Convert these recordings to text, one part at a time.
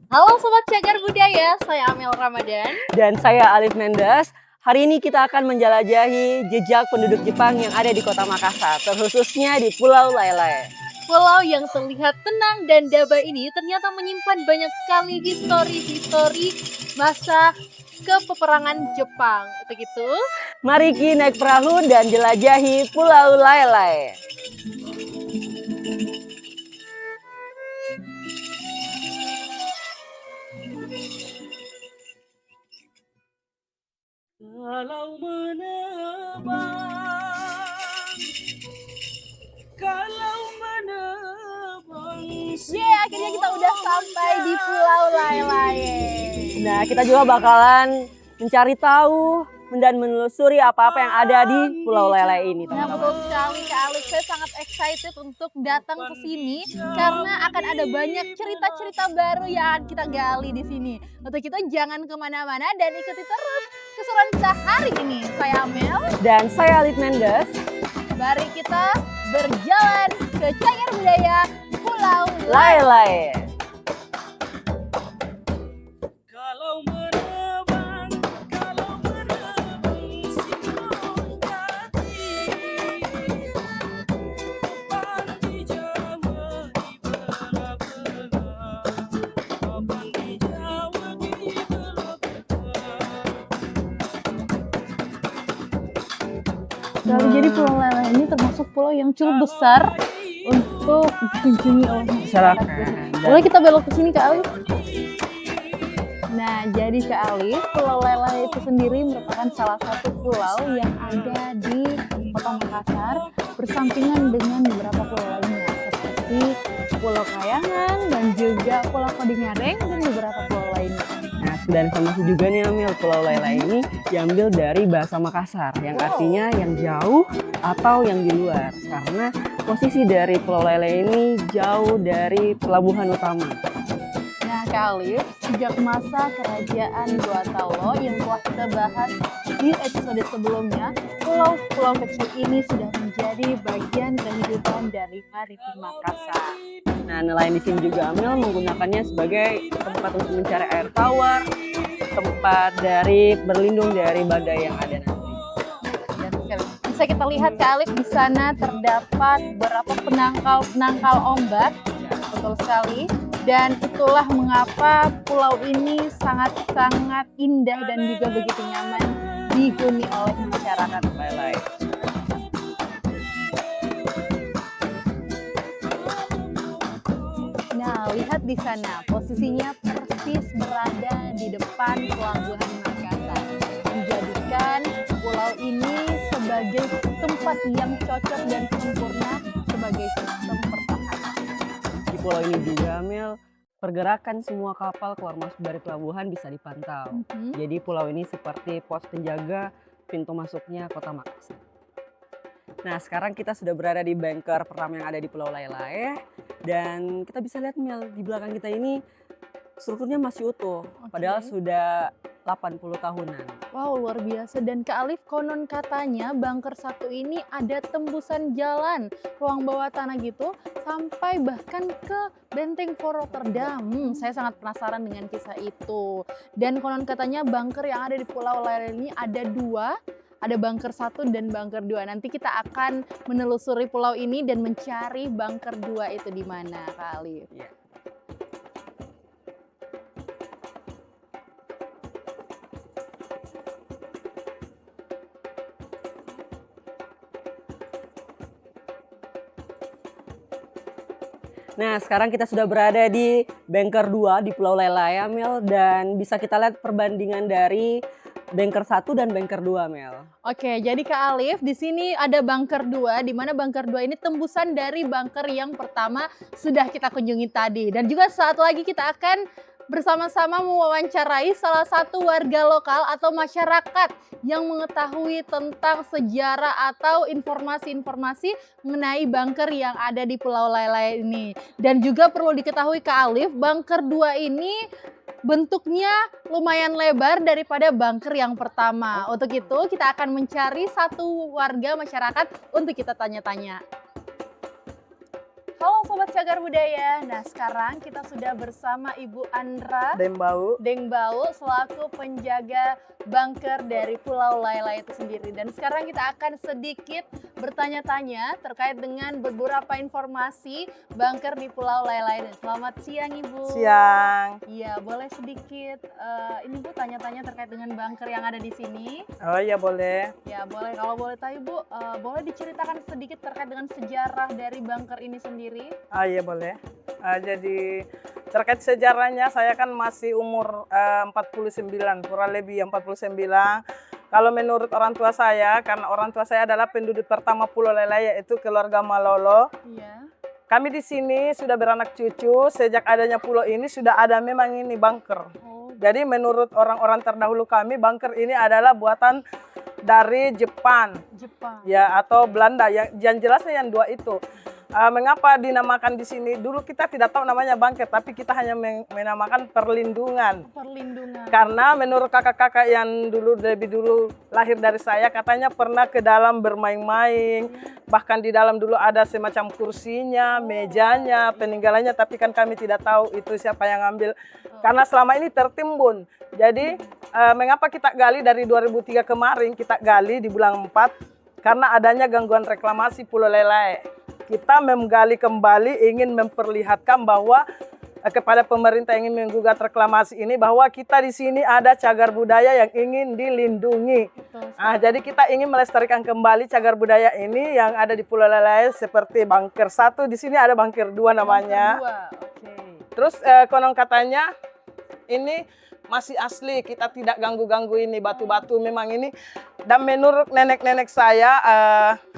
Halo Sobat Cagar Budaya, saya Amel Ramadan. Dan saya Alif Mendes. Hari ini kita akan menjelajahi jejak penduduk Jepang yang ada di kota Makassar, terkhususnya di Pulau Lele. Pulau yang terlihat tenang dan damai ini ternyata menyimpan banyak sekali histori-histori masa kepeperangan Jepang. Untuk itu, Mari kita naik perahu dan jelajahi Pulau Lele. Kalau menebang. akhirnya kita udah sampai di Pulau Lele. Nah, kita juga bakalan mencari tahu dan menelusuri apa-apa yang ada di Pulau Lele ini. Nah, betul sekali Kak Alif, saya sangat excited untuk datang ke sini karena akan ada banyak cerita-cerita baru yang kita gali di sini. Untuk itu jangan kemana-mana dan ikuti terus keseruan kita hari ini. Saya Amel. Dan saya Alif Mendes. Mari kita berjalan ke Cagar Budaya Pulau Lele. Jadi Pulau Lele ini termasuk pulau yang cukup besar untuk dikunjungi oleh masyarakat. Boleh kita belok ke sini Kak Alif? Nah, jadi Kak Alif, Pulau Lele itu sendiri merupakan salah satu pulau yang ada di Kota Makassar bersampingan dengan beberapa pulau lainnya seperti Pulau Kayangan dan juga Pulau Kodingareng dan beberapa pulau lainnya. Nah, dan informasi juga nih Amel, Pulau Lele ini diambil dari bahasa Makassar yang artinya yang jauh atau yang di luar, karena posisi dari Pulau Lele ini jauh dari pelabuhan utama. Nah Kak Alif, sejak masa kerajaan Duatalo yang telah kita bahas di episode sebelumnya, pulau-pulau kecil ini sudah menjadi bagian kehidupan dari Maritim Makassar. Nah, nelayan di sini juga Amel menggunakannya sebagai tempat untuk mencari air tawar, tempat dari berlindung dari badai yang ada nanti. Dan bisa kita lihat Kak Alif, di sana terdapat beberapa penangkal ombak, betul sekali. Dan itulah mengapa pulau ini sangat-sangat indah dan juga begitu nyaman dihuni oleh masyarakat Lele. Nah, lihat di sana, posisinya persis berada di depan pelabuhan Makassar, menjadikan pulau ini sebagai tempat yang cocok dan sempurna sebagai sistem pertahanan. Di pulau ini juga Amel, pergerakan semua kapal keluar masuk dari pelabuhan bisa dipantau. Jadi pulau ini seperti pos penjaga pintu masuknya kota Makassar. Nah, sekarang kita sudah berada di bunker pertama yang ada di Pulau Lele. Dan kita bisa lihat Mel, di belakang kita ini strukturnya masih utuh. Padahal sudah 80 tahunan. Wow, luar biasa. Dan Kak Alif, konon katanya bunker satu ini ada tembusan jalan ruang bawah tanah gitu sampai bahkan ke Benteng Fort Rotterdam. Saya sangat penasaran dengan kisah itu. Dan konon katanya bunker yang ada di Pulau Lele ini ada dua. Ada bunker 1 dan bunker 2. Nanti kita akan menelusuri pulau ini dan mencari bunker 2 itu di mana, Kak Alif. Ya. Nah, sekarang kita sudah berada di bunker 2 di Pulau Lele, Mel, dan bisa kita lihat perbandingan dari bunker 1 dan bunker 2, Mel. Oke, jadi Kak Alif, di sini ada bunker 2, di mana bunker 2 ini tembusan dari bunker yang pertama sudah kita kunjungi tadi. Dan juga saat lagi kita akan bersama-sama mewawancarai salah satu warga lokal atau masyarakat yang mengetahui tentang sejarah atau informasi-informasi mengenai bunker yang ada di Pulau Lele ini. Dan juga perlu diketahui Kak Alif, bunker 2 ini bentuknya lumayan lebar daripada bunker yang pertama. Untuk itu kita akan mencari satu warga masyarakat untuk kita tanya-tanya. Halo Sobat Cagar Budaya. Nah, sekarang kita sudah bersama Ibu Andra Dengbau selaku penjaga bunker dari Pulau Layla itu sendiri. Dan sekarang kita akan sedikit bertanya-tanya terkait dengan beberapa informasi bunker di Pulau Layla ini. Selamat siang, Ibu. Siang. Iya, boleh sedikit ini Bu tanya-tanya terkait dengan bunker yang ada di sini? Oh iya boleh. Ya boleh, kalau boleh tahu Ibu, boleh diceritakan sedikit terkait dengan sejarah dari bunker ini sendiri? Ah iya boleh. Jadi terkait sejarahnya saya kan masih umur 49, kurang lebih 49. Kalau menurut orang tua saya, karena orang tua saya adalah penduduk pertama Pulau Layla yaitu keluarga Malolo. Iya. Kami di sini sudah beranak cucu, sejak adanya pulau ini sudah ada memang ini bunker. Oh. Jadi menurut orang-orang terdahulu kami, bunker ini adalah buatan dari Jepang. Ya, atau Belanda. Yang jelasnya yang dua itu. Mengapa dinamakan di sini? Dulu kita tidak tahu namanya bunker, tapi kita hanya menamakan perlindungan. Perlindungan. Karena menurut kakak-kakak yang lebih dulu lahir dari saya, katanya pernah ke dalam bermain-main. Bahkan di dalam dulu ada semacam kursinya, mejanya, peninggalannya, tapi kan kami tidak tahu itu siapa yang ambil. Karena selama ini tertimbun. Jadi mengapa kita gali dari 2003 kemarin, kita gali di bulan 4, karena adanya gangguan reklamasi Pulau Layla. Kita menggali kembali, ingin memperlihatkan bahwa kepada pemerintah yang ingin menggugat reklamasi ini, bahwa kita di sini ada cagar budaya yang ingin dilindungi. Jadi kita ingin melestarikan kembali cagar budaya ini yang ada di Pulau Layla, seperti bunker 1, di sini ada bunker 2 namanya. Terus konon katanya ini masih asli, kita tidak ganggu-ganggu ini batu-batu memang ini. Dan menurut nenek-nenek saya,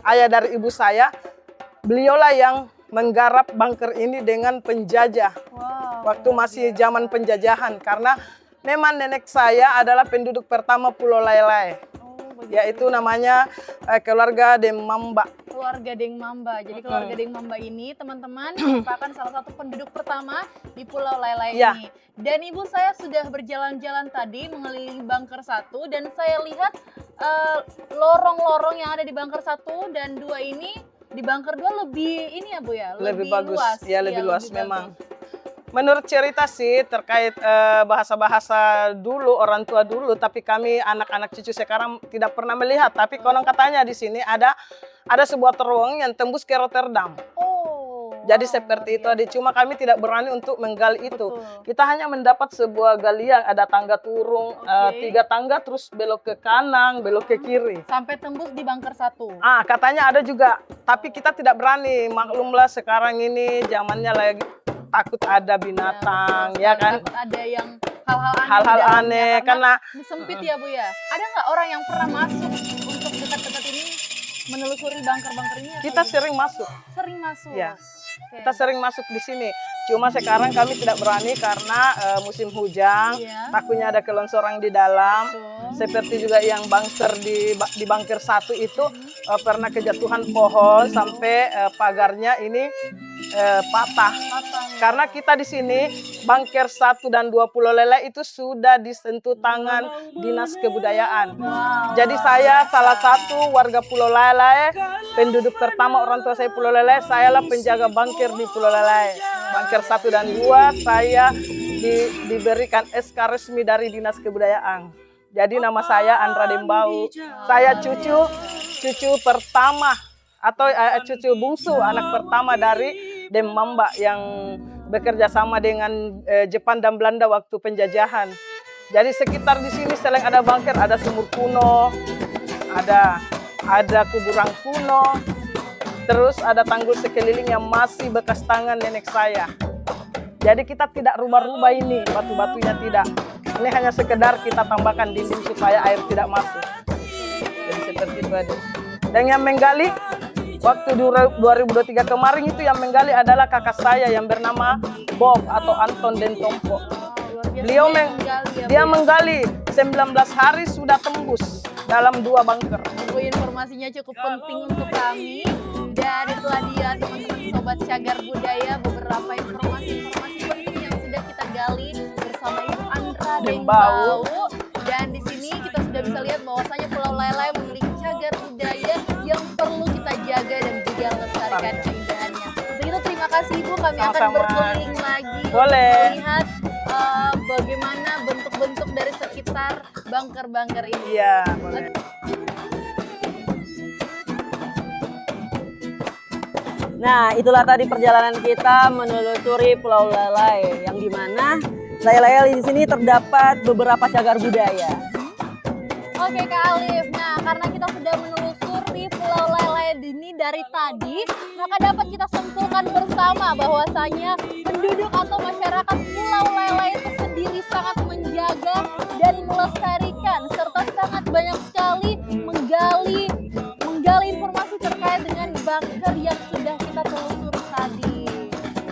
ayah dari ibu saya, beliaulah yang menggarap bunker ini dengan penjajah. Waktu masih zaman penjajahan, karena memang nenek saya adalah penduduk pertama Pulau Layla. Yaitu namanya keluarga Deng Mamba. Keluarga Deng Mamba. Jadi keluarga Deng Mamba ini teman-teman merupakan salah satu penduduk pertama di Pulau Layla ini. Dan ibu saya sudah berjalan-jalan tadi mengelilingi bunker 1 dan saya lihat lorong-lorong yang ada di bunker 1 dan 2 ini di bunker 2 lebih ini ya Bu ya, lebih bagus. Luas. Ya, lebih luas memang. Menurut cerita sih terkait bahasa-bahasa dulu, orang tua dulu, tapi kami anak-anak cucu sekarang tidak pernah melihat. Tapi konon katanya di sini ada sebuah terowongan yang tembus ke Rotterdam. Jadi seperti itu, cuma kami tidak berani untuk menggali itu. Kita hanya mendapat sebuah galian, ada tangga turun, 3 tangga, terus belok ke kanan, belok ke kiri. Sampai tembus di bunker 1. Katanya ada juga, tapi kita tidak berani. Maklumlah sekarang ini zamannya lagi takut ada binatang, ya kan? Takut ada yang hal-hal aneh, karena sempit ya Bu ya. Ada nggak orang yang pernah masuk untuk dekat-dekat ini menelusuri bunker-bunker ini? Kita sering masuk. Sering masuk. Ya. Kita sering masuk di sini. Cuma sekarang kami tidak berani karena musim hujan, takutnya ada kelongsoran di dalam. Seperti juga yang bunker di bunker 1 itu pernah kejatuhan pohon sampai pagarnya ini patah. Karena kita di sini bunker 1 dan 2 Pulau Layla itu sudah disentuh tangan Dinas Kebudayaan. Jadi saya salah satu warga Pulau Layla, penduduk pertama orang tua saya Pulau Layla, saya lah penjaga bunker di Pulau Layla. Bunker 1 dan 2 saya diberikan SK resmi dari Dinas Kebudayaan. Jadi nama saya Andra Dengbau. Saya cucu pertama atau cucu bungsu, anak pertama dari Deng Mamba yang bekerja sama dengan Jepang dan Belanda waktu penjajahan. Jadi sekitar di sini selain ada bunker, ada sumur kuno, ada kuburan kuno, terus ada tanggul sekeliling yang masih bekas tangan nenek saya. Jadi kita tidak rubah-rubah ini, batu-batunya tidak. Ini hanya sekedar kita tambahkan dinding supaya air tidak masuk. Jadi seperti itu aja. Dan yang menggali, waktu 2023 kemarin itu yang menggali adalah kakak saya yang bernama Bob atau Anton Dentompo. Dia menggali 19 hari sudah tembus dalam 2 bunker. Informasinya cukup penting untuk kami. Dan itulah dia teman-teman Sobat Cagar Budaya, beberapa informasi penting yang sudah kita gali bersama Ibu Andra Dengbau. Dan di sini kita sudah bisa lihat bahwasanya Pulau Layla memiliki cagar budaya yang perlu kita jaga dan juga melestarikan keindahannya. Untuk itu terima kasih kami akan Sama-sama. berkeliling lagi Boleh. melihat bagaimana bentuk-bentuk dari sekitar bunker-bunker ini. Iya, boleh. Nah, itulah tadi perjalanan kita menelusuri Pulau Lalai, yang dimana layang-layang di sini terdapat beberapa cagar budaya. Oke Kak Alif, nah karena kita sudah menelusuri Pulau Lele ini dari tadi, maka dapat kita simpulkan bersama bahwasanya penduduk atau masyarakat Pulau Lele itu sendiri sangat menjaga dan melestarikan serta sangat banyak sekali menggali informasi terkait dengan bunker yang sudah kita telusuri tadi.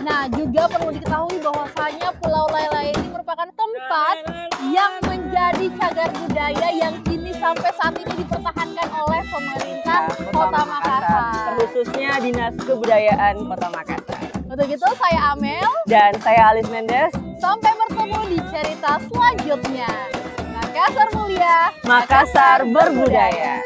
Nah, juga perlu diketahui bahwasanya Pulau Lele ini merupakan tempat yang menjadi cagar budaya yang kini sampai saat ini dipertahankan oleh pemerintah Kota Makassar. Khususnya Dinas Kebudayaan Kota Makassar. Untuk itu saya Amel, Dan saya Alis Mendes. sampai bertemu di cerita selanjutnya. Makassar mulia, Makassar berbudaya.